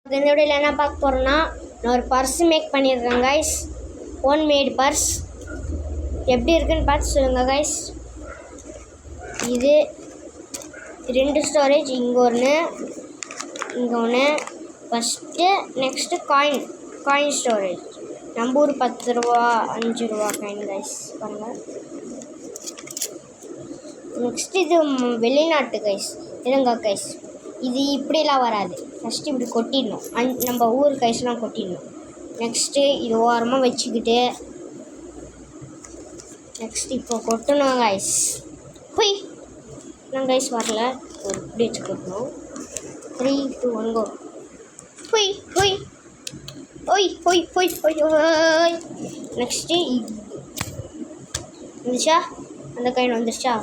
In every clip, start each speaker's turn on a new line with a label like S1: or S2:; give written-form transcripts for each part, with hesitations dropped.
S1: இந்த வீடியோவில் என்ன பார்க்க போகிறோன்னா நான் ஒரு பர்ஸ் மேக் பண்ணியிருக்கேன் கைஸ். ஓன் மேட் பர்ஸ் எப்படி இருக்குன்னு பார்த்து சொல்லுங்கள் கைஸ். இது 2 ஸ்டோரேஜ், இங்கே ஒன்று இங்கே ஒன்று. First next coin storage. நம்ம ஊர் 10 ரூபா 5 ரூபா காயின் கைஸ் பாருங்கள். நெக்ஸ்ட் இது வெளிநாட்டு கைஸ். இல்லைங்க கைஸ், இது இப்படிலாம் வராது. ஃபஸ்ட்டு இப்படி கொட்டிடணும், நம்ம ஊர் கைஸ்லாம் கொட்டிடணும். நெக்ஸ்ட்டு இது ஓரமாக வச்சுக்கிட்டு நெக்ஸ்ட் இப்போ கொட்டணும் கைஸ். ஹொய் நான் கைஸ் வரல, ஒரு இப்படி வச்சு கொட்டணும். 3 2 1 கோ. ஹொய் ஹொய் ஒய் ஹொய் ஹொய் ஹொய் ஹொய். நெக்ஸ்ட்டு வந்துச்சா, அந்த கைன் வந்துருச்சா?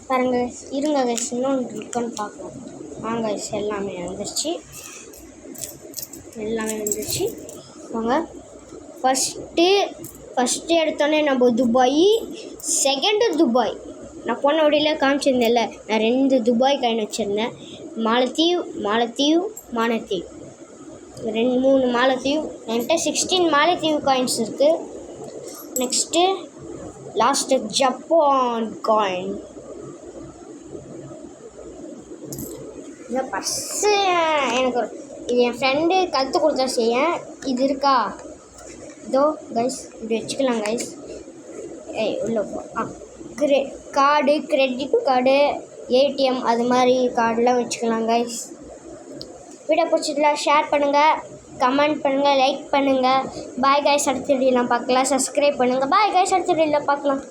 S1: பாருங்க இருங்க கைஸ், இன்னொன்று இருக்குன்னு பார்க்கலாம் வாங்க கைஸ். எல்லாமே வந்துருச்சு வாங்க. ஃபஸ்ட்டு எடுத்தோடனே நம்ம துபாய், செகண்டு துபாய். நான் போன வழியில் காமிச்சிருந்தேன்ல, நான் 2 துபாய் காயின் வச்சுருந்தேன். மாலத்தீவ் 3 மாலத்தீவ். என்கிட்ட 16 மாலத்தீவ் காயின்ஸ் இருக்குது. Next last Japan coin. இந்த பர்ஸு எனக்கு இது என் ஃப்ரெண்டு கற்றுக் கொடுத்தா செய்ய. இது இருக்கா இதோ கைஸ், இப்படி வச்சுக்கலாம் கைஸ். உள்ள கார்டு, கிரெடிட் கார்டு, ஏடிஎம் அது மாதிரி கார்டெலாம் வச்சுக்கலாம் கைஸ். வீடியோ பிடிச்சதுல ஷேர் பண்ணுங்கள், கமெண்ட் பண்ணுங்கள், லைக் பண்ணுங்கள். பாய் கைஸ், அடுத்த வீடியோலாம் பார்க்கலாம். சப்ஸ்கிரைப் பண்ணுங்கள். பாய் கைஸ், அடுத்த வீடியோவில் பார்க்கலாம்.